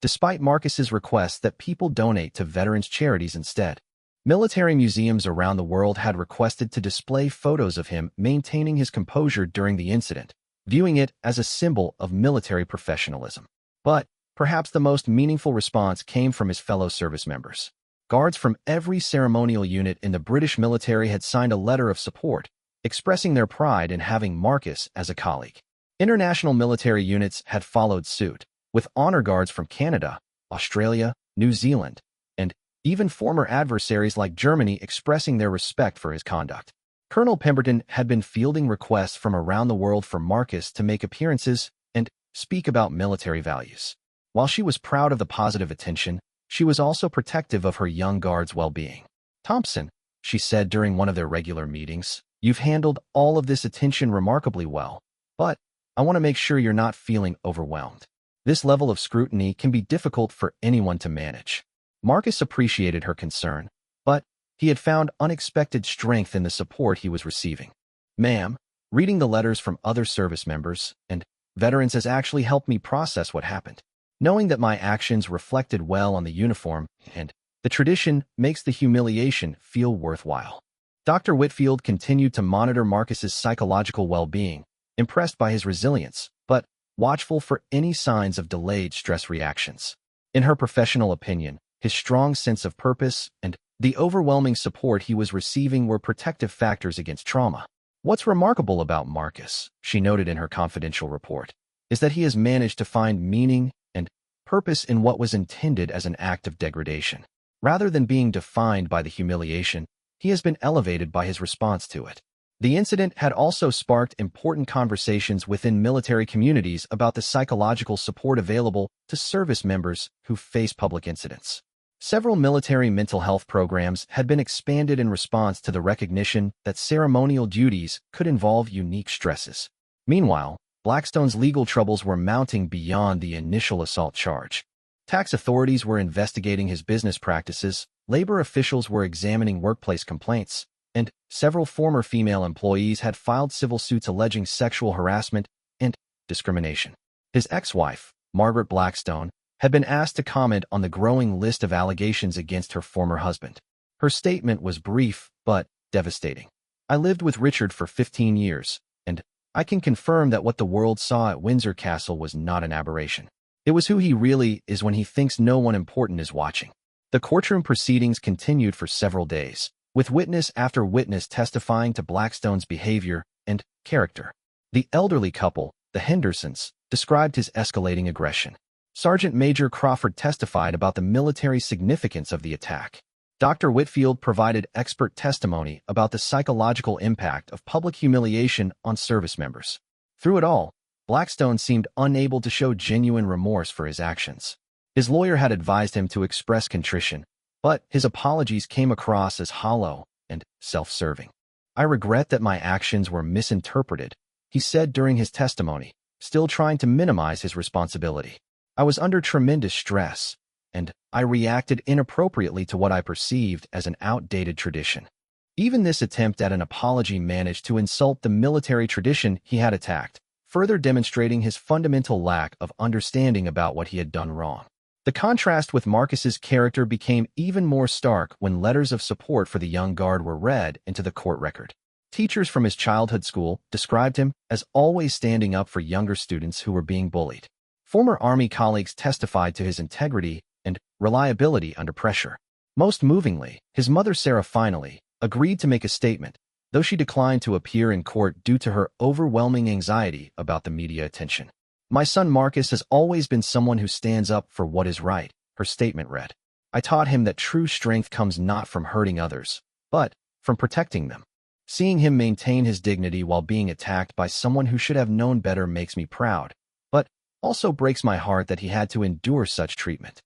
despite Marcus's request that people donate to veterans' charities instead. Military museums around the world had requested to display photos of him maintaining his composure during the incident, viewing it as a symbol of military professionalism. But perhaps the most meaningful response came from his fellow service members. Guards from every ceremonial unit in the British military had signed a letter of support, expressing their pride in having Marcus as a colleague. International military units had followed suit, with honor guards from Canada, Australia, New Zealand, and even former adversaries like Germany expressing their respect for his conduct. Colonel Pemberton had been fielding requests from around the world for Marcus to make appearances and speak about military values. While she was proud of the positive attention, she was also protective of her young guard's well-being. "Thompson," she said during one of their regular meetings, "you've handled all of this attention remarkably well, but I want to make sure you're not feeling overwhelmed. This level of scrutiny can be difficult for anyone to manage." Marcus appreciated her concern, but he had found unexpected strength in the support he was receiving. "Ma'am, reading the letters from other service members and veterans has actually helped me process what happened. Knowing that my actions reflected well on the uniform and the tradition makes the humiliation feel worthwhile." Dr. Whitfield continued to monitor Marcus's psychological well-being, impressed by his resilience, but watchful for any signs of delayed stress reactions. In her professional opinion, his strong sense of purpose and the overwhelming support he was receiving were protective factors against trauma. "What's remarkable about Marcus," she noted in her confidential report, "is that he has managed to find meaning and purpose in what was intended as an act of degradation. Rather than being defined by the humiliation, he has been elevated by his response to it." The incident had also sparked important conversations within military communities about the psychological support available to service members who face public incidents. Several military mental health programs had been expanded in response to the recognition that ceremonial duties could involve unique stresses. Meanwhile, Blackstone's legal troubles were mounting beyond the initial assault charge. Tax authorities were investigating his business practices, labor officials were examining workplace complaints, and several former female employees had filed civil suits alleging sexual harassment and discrimination. His ex-wife, Margaret Blackstone, had been asked to comment on the growing list of allegations against her former husband. Her statement was brief but devastating. "I lived with Richard for 15 years, and I can confirm that what the world saw at Windsor Castle was not an aberration. It was who he really is when he thinks no one important is watching." The courtroom proceedings continued for several days, with witness after witness testifying to Blackstone's behavior and character. The elderly couple, the Hendersons, described his escalating aggression. Sergeant Major Crawford testified about the military significance of the attack. Dr. Whitfield provided expert testimony about the psychological impact of public humiliation on service members. Through it all, Blackstone seemed unable to show genuine remorse for his actions. His lawyer had advised him to express contrition, but his apologies came across as hollow and self-serving. "I regret that my actions were misinterpreted," he said during his testimony, still trying to minimize his responsibility. "I was under tremendous stress, and I reacted inappropriately to what I perceived as an outdated tradition." Even this attempt at an apology managed to insult the military tradition he had attacked, further demonstrating his fundamental lack of understanding about what he had done wrong. The contrast with Marcus's character became even more stark when letters of support for the young guard were read into the court record. Teachers from his childhood school described him as always standing up for younger students who were being bullied. Former Army colleagues testified to his integrity and reliability under pressure. Most movingly, his mother Sarah finally agreed to make a statement, though she declined to appear in court due to her overwhelming anxiety about the media attention. "My son Marcus has always been someone who stands up for what is right," her statement read. "I taught him that true strength comes not from hurting others, but from protecting them. Seeing him maintain his dignity while being attacked by someone who should have known better makes me proud, but also breaks my heart that he had to endure such treatment."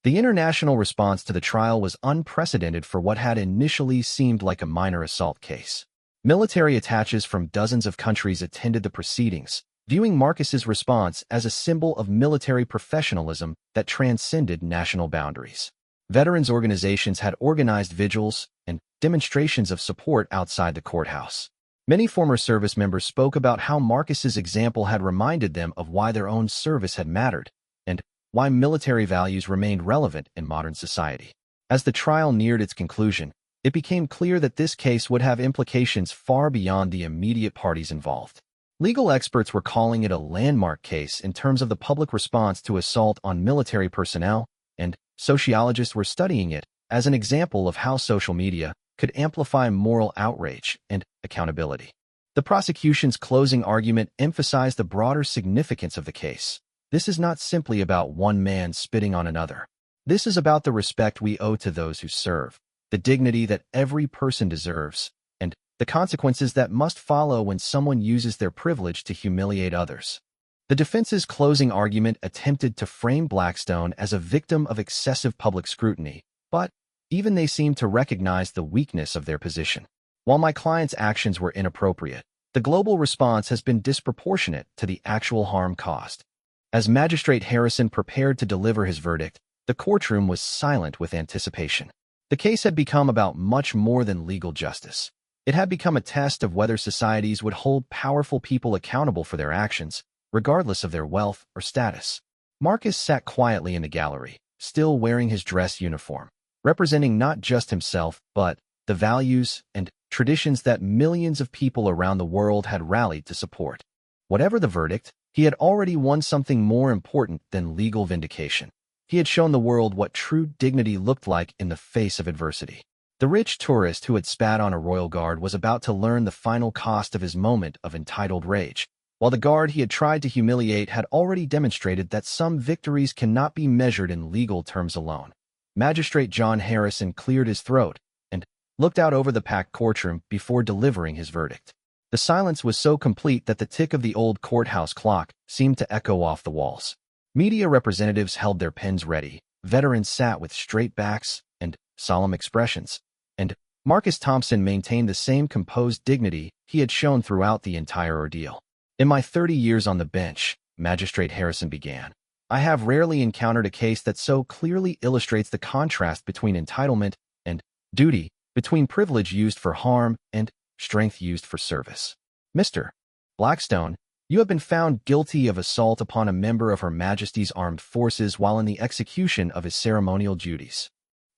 The international response to the trial was unprecedented for what had initially seemed like a minor assault case. Military attaches from dozens of countries attended the proceedings, viewing Marcus's response as a symbol of military professionalism that transcended national boundaries. Veterans organizations had organized vigils and demonstrations of support outside the courthouse. Many former service members spoke about how Marcus's example had reminded them of why their own service had mattered, and why military values remained relevant in modern society. As the trial neared its conclusion, it became clear that this case would have implications far beyond the immediate parties involved. Legal experts were calling it a landmark case in terms of the public response to assault on military personnel, and sociologists were studying it as an example of how social media could amplify moral outrage and accountability. The prosecution's closing argument emphasized the broader significance of the case. This is not simply about one man spitting on another. This is about the respect we owe to those who serve, the dignity that every person deserves, and the consequences that must follow when someone uses their privilege to humiliate others. The defense's closing argument attempted to frame Blackstone as a victim of excessive public scrutiny, but even they seemed to recognize the weakness of their position. While my client's actions were inappropriate, the global response has been disproportionate to the actual harm caused. As Magistrate Harrison prepared to deliver his verdict, the courtroom was silent with anticipation. The case had become about much more than legal justice. It had become a test of whether societies would hold powerful people accountable for their actions, regardless of their wealth or status. Marcus sat quietly in the gallery, still wearing his dress uniform, representing not just himself, but the values and traditions that millions of people around the world had rallied to support. Whatever the verdict, he had already won something more important than legal vindication. He had shown the world what true dignity looked like in the face of adversity. The rich tourist who had spat on a royal guard was about to learn the final cost of his moment of entitled rage, while the guard he had tried to humiliate had already demonstrated that some victories cannot be measured in legal terms alone. Magistrate John Harrison cleared his throat and looked out over the packed courtroom before delivering his verdict. The silence was so complete that the tick of the old courthouse clock seemed to echo off the walls. Media representatives held their pens ready, veterans sat with straight backs and solemn expressions, and Marcus Thompson maintained the same composed dignity he had shown throughout the entire ordeal. "In my 30 years on the bench," Magistrate Harrison began, "I have rarely encountered a case that so clearly illustrates the contrast between entitlement and duty, between privilege used for harm and strength used for service. Mr. Blackstone, you have been found guilty of assault upon a member of Her Majesty's Armed Forces while in the execution of his ceremonial duties."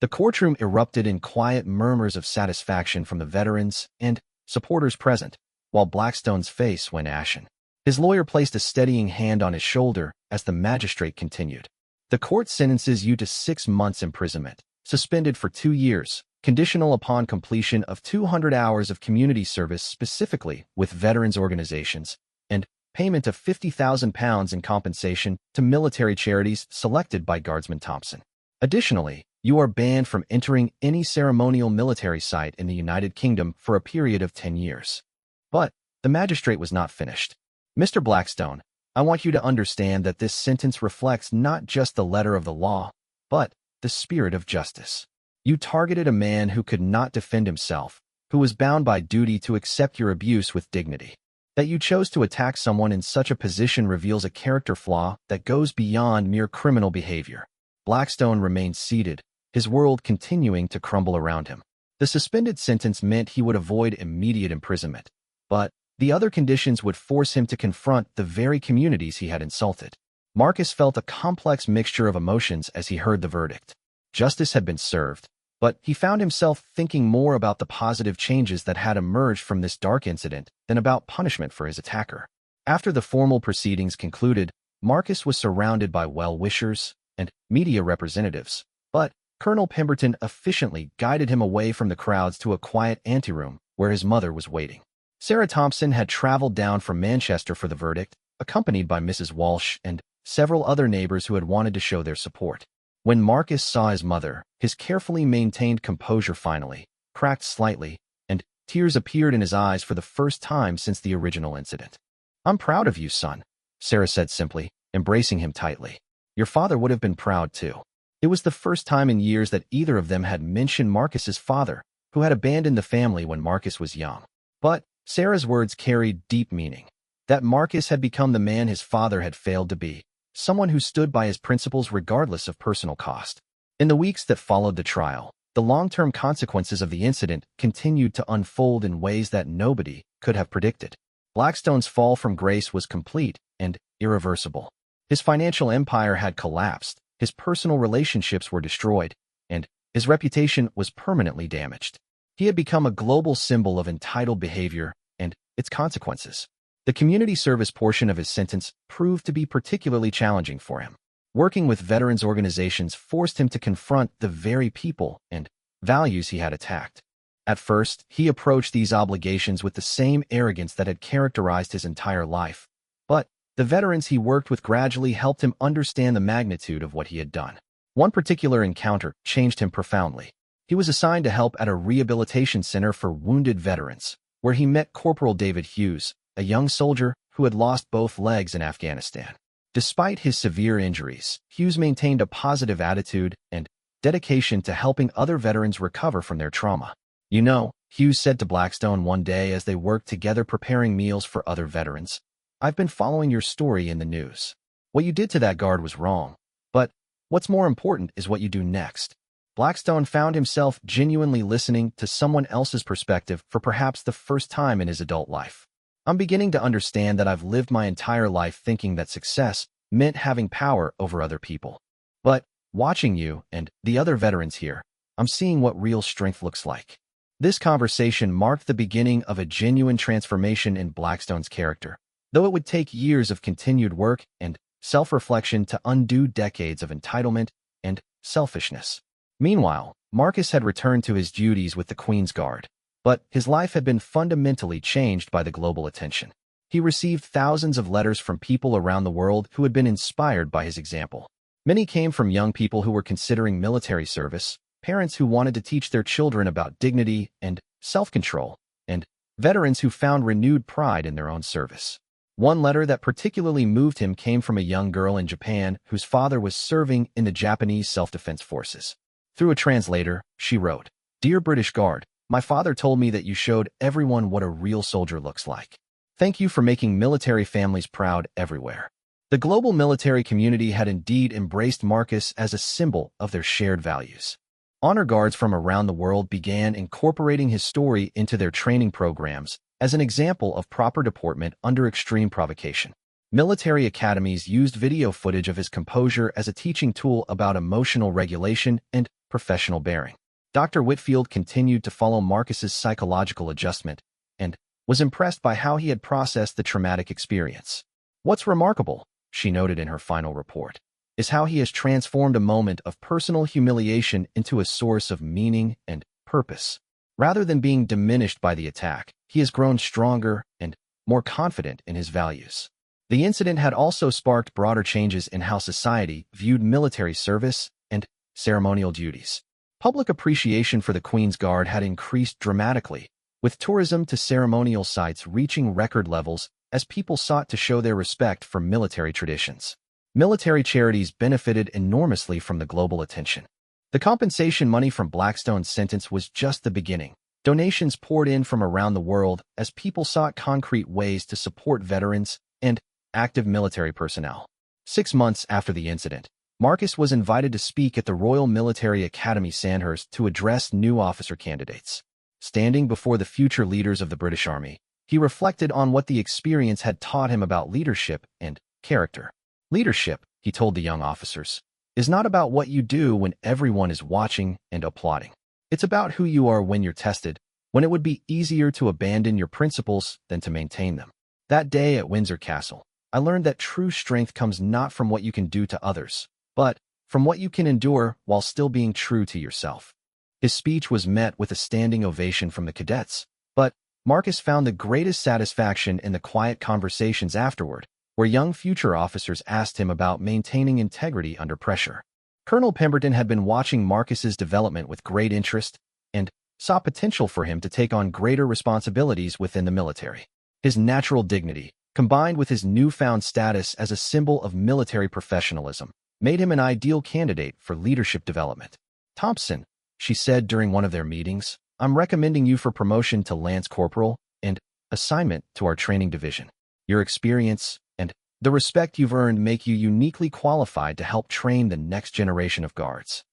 The courtroom erupted in quiet murmurs of satisfaction from the veterans and supporters present, while Blackstone's face went ashen. His lawyer placed a steadying hand on his shoulder as the magistrate continued. "The court sentences you to 6 months imprisonment, suspended for 2 years, conditional upon completion of 200 hours of community service specifically with veterans organizations, and payment of £50,000 in compensation to military charities selected by Guardsman Thompson. Additionally, you are banned from entering any ceremonial military site in the United Kingdom for a period of 10 years. But the magistrate was not finished. "Mr. Blackstone, I want you to understand that this sentence reflects not just the letter of the law, but the spirit of justice. You targeted a man who could not defend himself, who was bound by duty to accept your abuse with dignity. That you chose to attack someone in such a position reveals a character flaw that goes beyond mere criminal behavior." Blackstone remained seated, his world continuing to crumble around him. The suspended sentence meant he would avoid immediate imprisonment, but the other conditions would force him to confront the very communities he had insulted. Marcus felt a complex mixture of emotions as he heard the verdict. Justice had been served, but he found himself thinking more about the positive changes that had emerged from this dark incident than about punishment for his attacker. After the formal proceedings concluded, Marcus was surrounded by well-wishers and media representatives, but Colonel Pemberton efficiently guided him away from the crowds to a quiet anteroom where his mother was waiting. Sarah Thompson had traveled down from Manchester for the verdict, accompanied by Mrs. Walsh and several other neighbors who had wanted to show their support. When Marcus saw his mother, his carefully maintained composure finally cracked slightly, and tears appeared in his eyes for the first time since the original incident. "I'm proud of you, son," Sarah said simply, embracing him tightly. "Your father would have been proud too." It was the first time in years that either of them had mentioned Marcus's father, who had abandoned the family when Marcus was young. But Sarah's words carried deep meaning. That Marcus had become the man his father had failed to be, someone who stood by his principles regardless of personal cost. In the weeks that followed the trial, the long-term consequences of the incident continued to unfold in ways that nobody could have predicted. Blackstone's fall from grace was complete and irreversible. His financial empire had collapsed, his personal relationships were destroyed, and his reputation was permanently damaged. He had become a global symbol of entitled behavior and its consequences. The community service portion of his sentence proved to be particularly challenging for him. Working with veterans organizations forced him to confront the very people and values he had attacked. At first, he approached these obligations with the same arrogance that had characterized his entire life. But the veterans he worked with gradually helped him understand the magnitude of what he had done. One particular encounter changed him profoundly. He was assigned to help at a rehabilitation center for wounded veterans, where he met Corporal David Hughes, a young soldier who had lost both legs in Afghanistan. Despite his severe injuries, Hughes maintained a positive attitude and dedication to helping other veterans recover from their trauma. "You know," Hughes said to Blackstone one day as they worked together preparing meals for other veterans, "I've been following your story in the news. What you did to that guard was wrong, but what's more important is what you do next." Blackstone found himself genuinely listening to someone else's perspective for perhaps the first time in his adult life. "I'm beginning to understand that I've lived my entire life thinking that success meant having power over other people. But watching you and the other veterans here, I'm seeing what real strength looks like." This conversation marked the beginning of a genuine transformation in Blackstone's character, though it would take years of continued work and self-reflection to undo decades of entitlement and selfishness. Meanwhile, Marcus had returned to his duties with the Queen's Guard, but his life had been fundamentally changed by the global attention. He received thousands of letters from people around the world who had been inspired by his example. Many came from young people who were considering military service, parents who wanted to teach their children about dignity and self-control, and veterans who found renewed pride in their own service. One letter that particularly moved him came from a young girl in Japan whose father was serving in the Japanese self-defense forces. Through a translator, she wrote, "Dear British Guard, my father told me that you showed everyone what a real soldier looks like. Thank you for making military families proud everywhere." The global military community had indeed embraced Marcus as a symbol of their shared values. Honor guards from around the world began incorporating his story into their training programs as an example of proper deportment under extreme provocation. Military academies used video footage of his composure as a teaching tool about emotional regulation and professional bearing. Dr. Whitfield continued to follow Marcus's psychological adjustment and was impressed by how he had processed the traumatic experience. "What's remarkable," she noted in her final report, "is how he has transformed a moment of personal humiliation into a source of meaning and purpose. Rather than being diminished by the attack, he has grown stronger and more confident in his values." The incident had also sparked broader changes in how society viewed military service and ceremonial duties. Public appreciation for the Queen's Guard had increased dramatically, with tourism to ceremonial sites reaching record levels as people sought to show their respect for military traditions. Military charities benefited enormously from the global attention. The compensation money from Blackstone's sentence was just the beginning. Donations poured in from around the world as people sought concrete ways to support veterans and active military personnel. 6 months after the incident, Marcus was invited to speak at the Royal Military Academy Sandhurst to address new officer candidates. Standing before the future leaders of the British Army, he reflected on what the experience had taught him about leadership and character. "Leadership," he told the young officers, "is not about what you do when everyone is watching and applauding. It's about who you are when you're tested, when it would be easier to abandon your principles than to maintain them." That day at Windsor Castle, I learned that true strength comes not from what you can do to others, but from what you can endure while still being true to yourself. His speech was met with a standing ovation from the cadets, But Marcus found the greatest satisfaction in the quiet conversations afterward, where young future officers asked him about maintaining integrity under pressure. Colonel Pemberton had been watching Marcus's development with great interest and saw potential for him to take on greater responsibilities within the military. His natural dignity, combined with his newfound status as a symbol of military professionalism, made him an ideal candidate for leadership development. "Thompson," she said during one of their meetings, "I'm recommending you for promotion to Lance Corporal and assignment to our training division. Your experience and the respect you've earned make you uniquely qualified to help train the next generation of guards."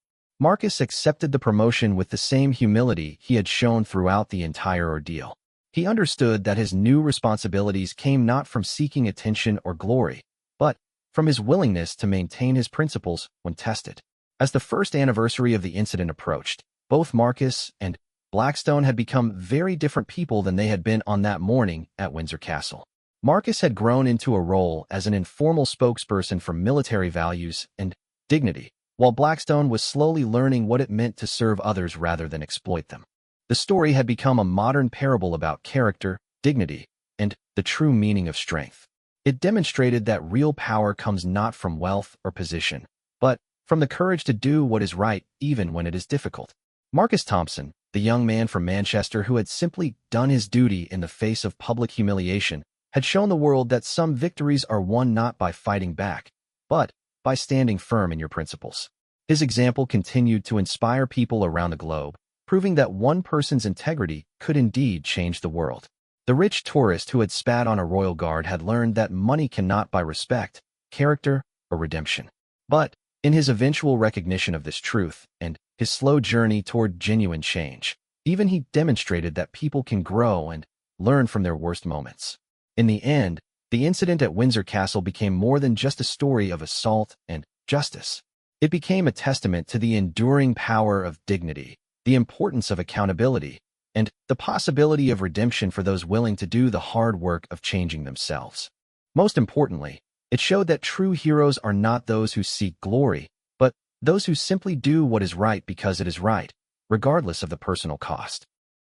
Marcus accepted the promotion with the same humility he had shown throughout the entire ordeal. He understood that his new responsibilities came not from seeking attention or glory, but from his willingness to maintain his principles when tested. As the first anniversary of the incident approached, both Marcus and Blackstone had become very different people than they had been on that morning at Windsor Castle. Marcus had grown into a role as an informal spokesperson for military values and dignity, while Blackstone was slowly learning what it meant to serve others rather than exploit them. The story had become a modern parable about character, dignity, and the true meaning of strength. It demonstrated that real power comes not from wealth or position, but from the courage to do what is right even when it is difficult. Marcus Thompson, the young man from Manchester who had simply done his duty in the face of public humiliation, had shown the world that some victories are won not by fighting back, but by standing firm in your principles. His example continued to inspire people around the globe, proving that one person's integrity could indeed change the world. The rich tourist who had spat on a royal guard had learned that money cannot buy respect, character, or redemption. But in his eventual recognition of this truth and his slow journey toward genuine change, even he demonstrated that people can grow and learn from their worst moments. In the end, the incident at Windsor Castle became more than just a story of assault and justice. It became a testament to the enduring power of dignity, the importance of accountability, and the possibility of redemption for those willing to do the hard work of changing themselves. Most importantly, it showed that true heroes are not those who seek glory, but those who simply do what is right because it is right, regardless of the personal cost.